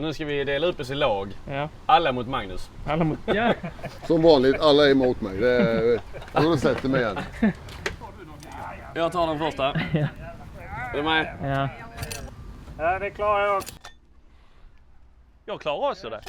Nu ska vi dela upp oss i lag. Ja. Alla mot Magnus. Alla mot... Ja. Som vanligt, alla är emot mig. Det är... Jag sätter mig igen. Jag tar den första. Ja. Är du med? Ja. Ja, det klarar jag också. Jag klarar också det.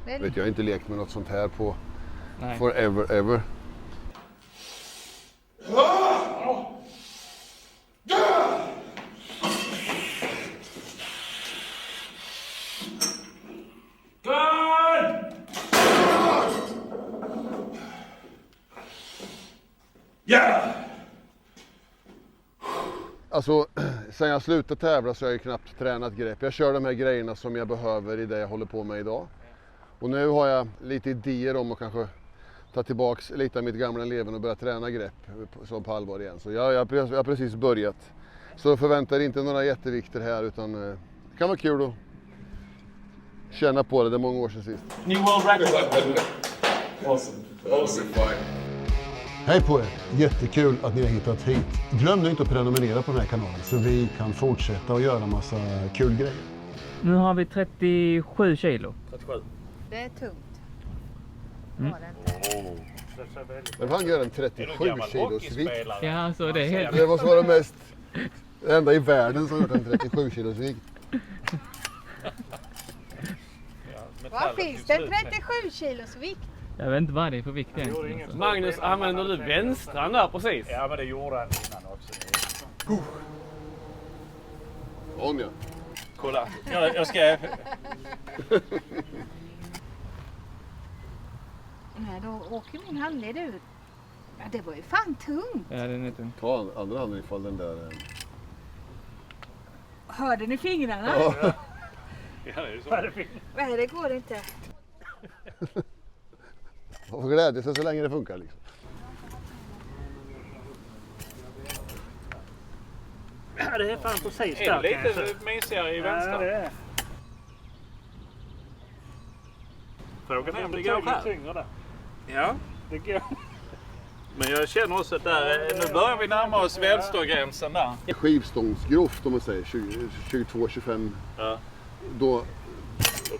Vet jag har inte lekt med något sånt här på Nej. forever ever. Alltså, sen jag slutade tävla så har jag ju knappt tränat grepp. Jag kör de här grejerna som jag behöver i det jag håller på med idag. Och nu har jag lite idéer om att kanske ta tillbaks lite av mitt gamla leven och börja träna grepp som på allvar igen. Så jag har precis börjat. Så förväntar inte några jättevikter här, utan det kan vara kul att känna på det. Det är många år sedan sist. New World Record. Awesome fight. Hej på er! Jättekul att ni har hittat hit. Glöm nu inte att prenumerera på den här kanalen så vi kan fortsätta och göra massa kul grejer. Nu har vi 37 kilo. 37. Det är tungt. Mm. Men han gör en 37 kilos vikt. Ja, alltså det är helt... Det måste vara mest... Det enda i världen som har gjort en 37 kilos vikt. Vad finns det? 37 kilos vikt? Jag vet inte vad det är för vikt egentligen. Magnus, använder du vänstran där precis? Ja, men det gjorde han innan också. Onja. Kolla. Jag ska... Nej, då åker min handled ut. Ja, det var ju fan tungt. Ja, den är tung. Ta andra handen ifall den där... Hörde ni fingrarna? Ja. Ja, det är ju så. Nej, det går inte. Man får glädja sig så länge det funkar liksom. Ja, det är fan precis Är där. det lite mysigare i vänster? Ja, det är. Frågan är om det går Betydligt här. tyngre där. Ja. Det går. Men jag känner också att nu börjar vi närma oss vänstergränsen där. Skivstångsgrovt om man säger, 22-25. Ja. Då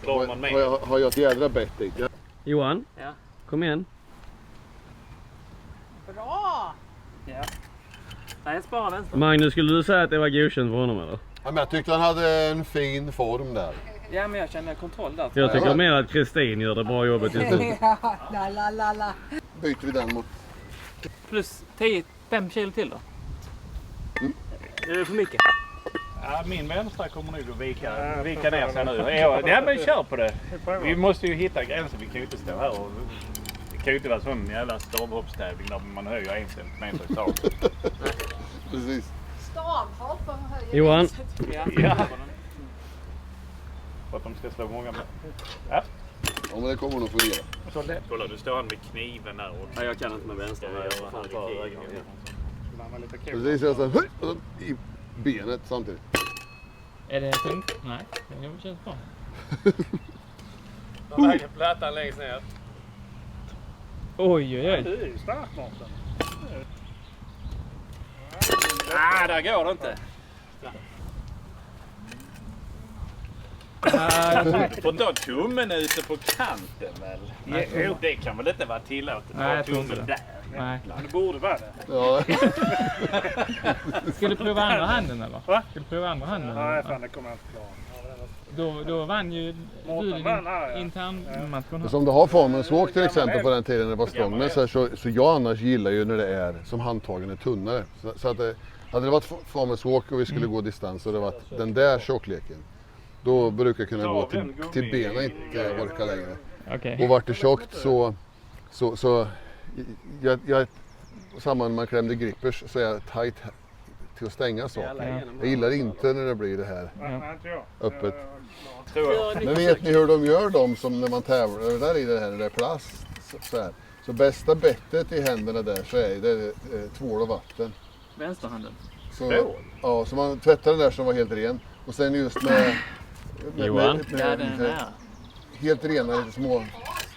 klarar man med. har jag ett jädra bett i. Ja. Johan, Ja. kom igen. Bra! Ja. Nej, jag sparar vänster. Magnus, skulle du säga att det var godkänt för honom eller? Ja, men jag tyckte han hade en fin form där. Ja, men jag känner kontroll där. Jag tycker mer att Kristin gör det bra jobbet just nu. Ja, la. Byter vi den mot... Plus 5 kilo till då. Är det för mycket? Ja, min vänstra kommer nog att vika ner sig nu. Ja, men kör på det. Vi måste ju hitta gränsen. Vi kan ju inte stå här och... Det kan ju inte vara sån jävla stavhoppstävling där man höjer 1 centimeter i taget. Precis. Stavhopp och höjer. Johan. Ja. För att de ska slå många med. Ja. Ja, men det kommer nog fungera. Kolla, du står han med kniven där och... Ja, jag kan inte med vänster. Jag fan tar höger. Precis, jag så här, och så i benet samtidigt. Är det tungt? Nej, det känns bra. Då lägger plattan längst ner. Oj. Du är ju stark, Mårten. Nej, där går det inte. Du får ta tummen ute på kanten väl? Jo, det kan väl inte vara tillåtet? Nej, jag tror inte tummen det. där. Nej. Det borde vara det. Ja. Ska du prova andra handen eller? Va? Ska du prova andra handen? Nej, fan det kommer jag inte klara. Då vann ju du din internmatchen här. Som du har Farmers Walk till exempel på den tiden när det var stång med så jag annars gillar ju när det är som handtagen är tunnare. Så att hade det varit Farmers Walk och vi skulle gå distans och det varit den där tjockleken, då brukar jag kunna gå till benen inte orka längre. Okay. Och vart det tjockt så jag samman när man klämde grippers så är jag tight till att stänga så. Jag gillar inte när det blir det här öppet. Men vet ni hur de gör dem som när man tävlar där i det här när det är plast så här. Så bästa bettet i händerna där så är det tvål och vatten. Vänsterhanden. Så, ja, så man tvättar den där som var helt ren och sen just med Johan? Ja, den är helt rena, lite små,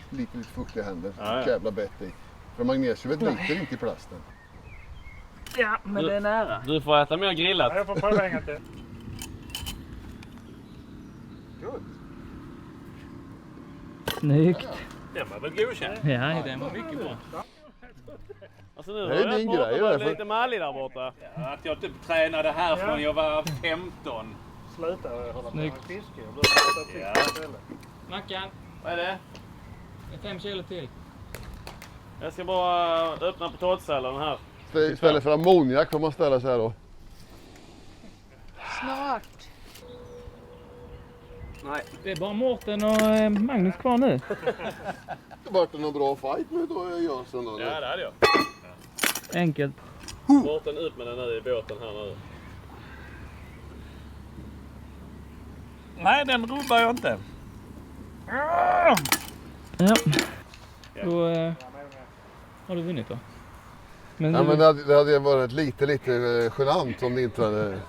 lite fuktiga händer. Ja. Jävla bett i. För magnesiumet biter inte i plasten. Ja, men det är nära. Du får äta mer grillat. Jag får pröva en gång till. Snyggt. Den var väl godkänd? Ja, den var mycket bra. Alltså nu Det är din grej, var det är lite mallig där borta. Ja, att jag typ tränade här från jag var 15. Sluta hålla på med Snyggt. fiske. Jag blir Ja. istället. Mackan, Vad är det? 5 kilo till. Jag ska bara öppna potatissalladen här. Istället för ammoniak får man ställa sig här då. Snart. Nej. Det är bara Mårten och Magnus kvar nu. Vart det någon bra fight nu då, Jönsson? Då? Ja, det hade jag. Enkelt. Mårten ut med den nu i båten här nu. Nej, den rubbar jag inte. Ja. Då har du vunnit då. Men, Ja, men det hade varit lite genant om det inte hade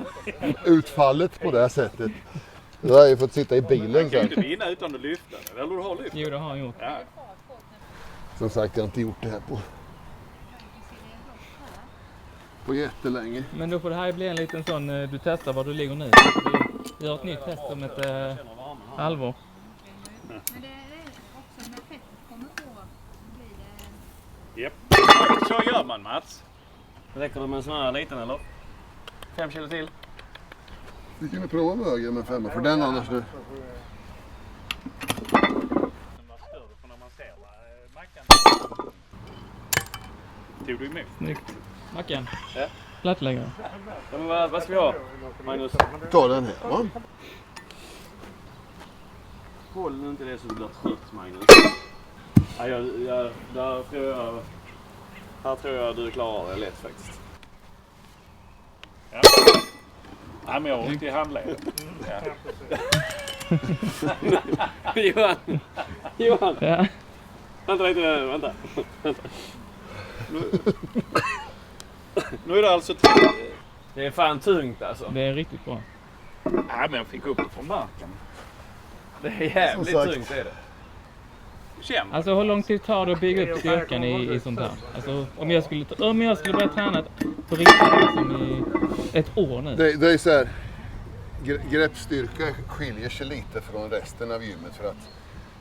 utfallit på det här sättet. Då har jag ju fått sitta i bilen Du kan sen. inte vinna utan att lyfta den. Eller du har lyft. Jo, det har han gjort. Ja. Som sagt, jag har inte gjort det här på jättelänge. Men då får det här bli en liten sån, du testar var du ligger nu. Vi gör ett nytt test om ett halvår. Men det är också när fettet kommer på blir det... Japp. Så gör man, Mats. Räcker det med en sån här liten eller? 5 kilo till. Vi kan prova med höger med 5 för den annars nu. Den var större för när man ser mackan. Tog du emot? Snyggt. Mackan. Ja. Plattläggare. Ja, men vad ska vi ha, Magnus? Ta den här va? Håll nu inte det så du blir trött, Magnus. Ja, här tror jag du klarar det lätt faktiskt. Ja. Nej, men jag har ont i handleden. Ja. Johan! Ja. Vänta lite, vänta. Nu är det alltså Det är fan tungt alltså. Det är riktigt bra. Nej, men jag fick upp det från marken. Det är jävligt Som sagt. tungt är det. Känn. Alltså hur lång tid tar det att bygga upp styrkan i sånt här? Alltså om jag skulle börja träna på riktigt liksom i ett år nu. Det är så här. Greppstyrka skiljer sig lite från resten av gymmet för att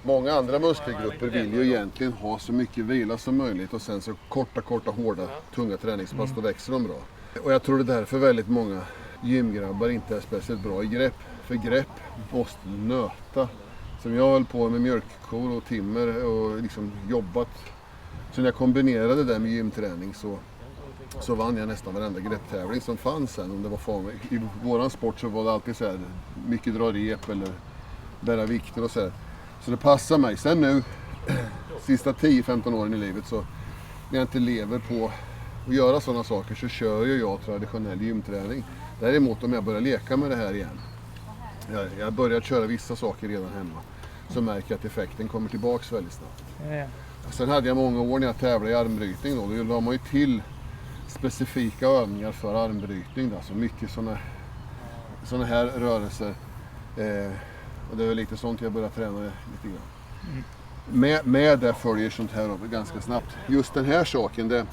många andra muskelgrupper vill ju egentligen ha så mycket vila som möjligt och sen så korta, hårda, tunga träningspass, då växer de bra. Och jag tror det därför väldigt många gymgrabbar inte är speciellt bra i grepp. För grepp måste nöta. Som jag höll på med mjölkkor och timmer och liksom jobbat. Så när jag kombinerade det med gymträning så vann jag nästan varenda grepptävling som fanns sen. Om det var I våran sport så var det alltid så här, mycket dra rep eller bära vikter och så här. Så det passar mig. Sen nu, sista 10-15 åren i livet så när jag inte lever på att göra sådana saker så kör ju jag traditionell gymträning. Däremot om jag börjar leka med det här igen. Jag har börjat köra vissa saker redan hemma. Så märker jag att effekten kommer tillbaks väldigt snabbt. Ja. Sen hade jag många år när jag tävlade i armbrytning då. Då la man ju till specifika övningar för armbrytning. Alltså mycket såna här rörelser. Och det är lite sånt jag började träna lite grann. Med det följer sånt här ganska snabbt. Just den här saken,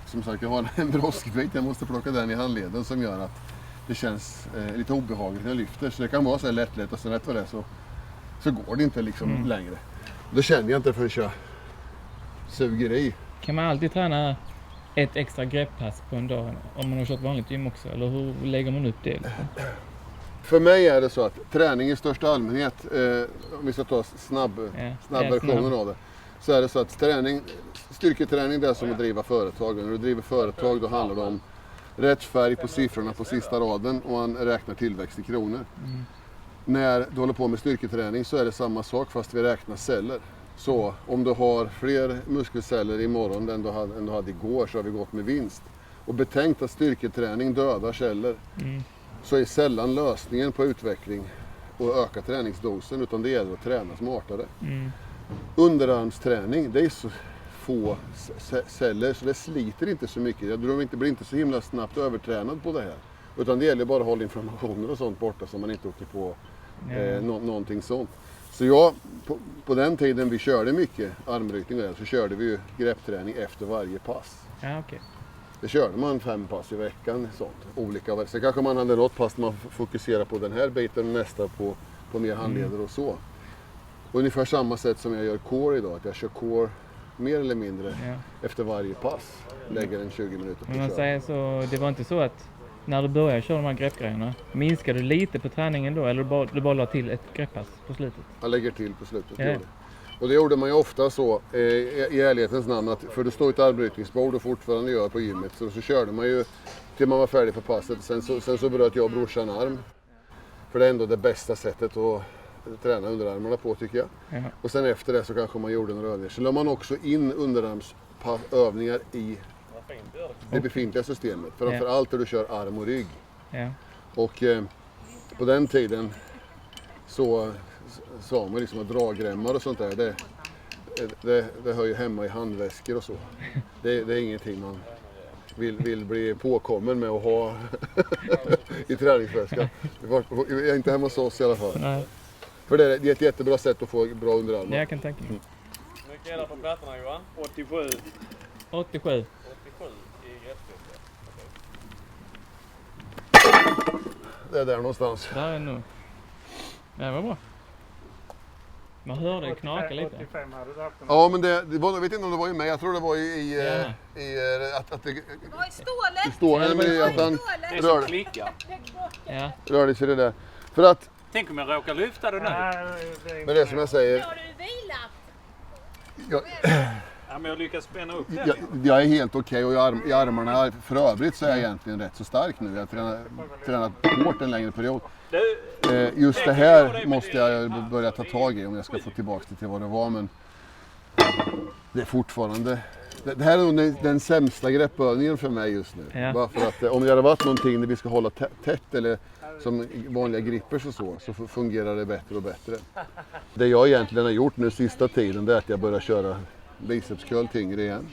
som sagt jag har en broskbit. Jag måste plocka den i handleden som gör att det känns lite obehagligt när jag lyfter. Så det kan vara så här lätt och sen rätt vad det så går det inte liksom längre. Och då känner jag inte förrän jag suger i. Kan man alltid träna ett extra grepppass på en dag om man har kört vanligt gym också? Eller hur lägger man upp det? För mig är det så att träning i största allmänhet, om vi ska ta snabbversionen av det, så är det så att styrketräning det är som att driva företag. När du driver företag då handlar det om rätt färg på siffrorna på sista raden och man räknar tillväxt i kronor. När du håller på med styrketräning så är det samma sak fast vi räknar celler. Så om du har fler muskelceller imorgon än du hade igår så har vi gått med vinst. Och betänkt att styrketräning dödar celler. Så är sällan lösningen på utveckling och öka träningsdosen utan det gäller att träna smartare. Underarmsträning, det är så få celler så det sliter inte så mycket. Jag tror inte blir inte så himla snabbt övertränad på det här. Utan det gäller bara att hålla inflammationer och sånt borta så man inte åker på någonting sånt. Så på den tiden vi körde mycket armbrytning så körde vi ju greppträning efter varje pass. Ja, okej. Det körde man 5 pass i veckan. Sånt. Olika. Sen kanske man hade något pass man fokuserar på den här biten och nästa på mer handleder och så. Ungefär samma sätt som jag gör core idag. Att jag kör core mer eller mindre efter varje pass. Lägger en 20 minuter på Men man säger så, det var inte så att när du började köra de här greppgrejerna, minskade du lite på träningen då? Eller du bara la till ett grepppass på slutet? Jag lägger till på slutet. Och det gjorde man ju ofta så i ärlighetens namn. Att, för det står ett armbrytningsbord och fortfarande gör på gymmet. Så körde man ju till man var färdig för passet. Sen så bröt jag och brorsan arm. För det är ändå det bästa sättet att träna underarmarna på tycker jag. Ja. Och sen efter det så kanske man gjorde några övningar. Så la man också in underarmsövningar i det befintliga systemet. Framförallt där du kör arm och rygg. Ja. Och på den tiden så sa man liksom att dragremmar och sånt där. Det hör ju hemma i handväskor och så. Det är ingenting man vill bli påkommen med att ha i träningsväskan. Jag är inte hemma hos oss i alla fall. Nej. För det är ett jättebra sätt att få bra underarmar. Jag kan tänka mig. Hur mycket är det på plattorna Johan? 87. 87. 87 i greppstyrka. Det är där någonstans. Där är nog. Det var bra. Man hörde det knaka lite. 85 hade du haft den. Ja, men det var, jag vet inte om det var i mig. Jag tror det var att det Vad är stålet? står med att han Det är som klickar. Ja. rörde sig det där. För att, Tänk om jag råkar lyfta det nu. men det är som jag säger, Har du vilat? jag, Ja, men jag lyckas spänna upp den. jag är helt okej och i armarna, för övrigt så är jag egentligen rätt så stark nu. Jag har tränat hårt en längre period. Just det här måste jag börja ta tag i om jag ska få tillbaka det till vad det var, men det är fortfarande, det här är nog den sämsta greppövningen för mig just nu. Ja. Bara för att om det hade varit någonting där vi ska hålla tätt eller som vanliga grippers och så fungerar det bättre och bättre. Det jag egentligen har gjort nu sista tiden, det är att jag börjar köra bicepscurl tyngre igen.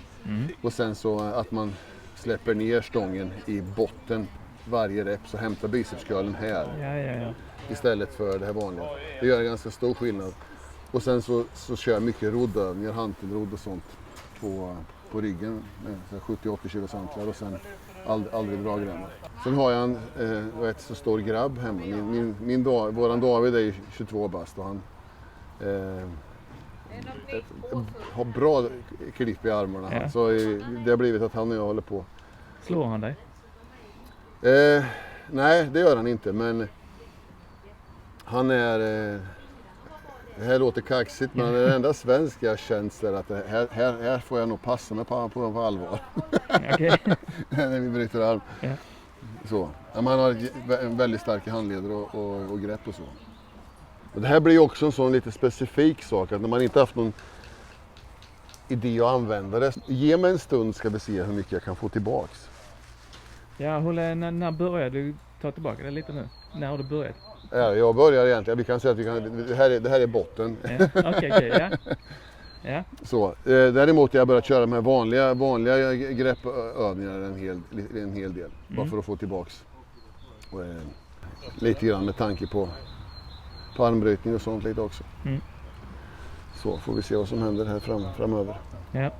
Och sen så att man släpper ner stången i botten varje rep, så hämtar bicepscurlen här Ja. istället för det här vanliga. Det gör en ganska stor skillnad. Och sen så kör jag mycket roddövningar, hantelrodd och sånt på ryggen med 70-80 kilo hantlar och sen aldrig dragremmar. Sen har jag en rätt så stor grabb hemma. Våran David är 22 bast och han har bra klipp i armarna. Ja. Så det har blivit att han och jag håller på. Slår han dig? Nej, det gör han inte, men han är... det här låter kaxigt, men det enda svenska jag känt är att här får jag nog passa mig på allvar. Okej. När vi bryter arm. Ja. Så. Ja, man har en väldigt starka handleder och grepp och så. Och det här blir ju också en sån lite specifik sak, att när man inte haft någon idé att använda det. Ge mig en stund ska vi se hur mycket jag kan få tillbaks. Ja, när började du ta tillbaka det lite nu? När har du börjat? Ja, jag börjar egentligen, vi kan säga att det här är botten. Ja. Okej, ja. Så, däremot har jag börjat köra med vanliga greppövningar en hel del. Bara för att få tillbaks lite grann med tanke på armbrytning och sånt lite också. Så får vi se vad som händer här framöver. Ja.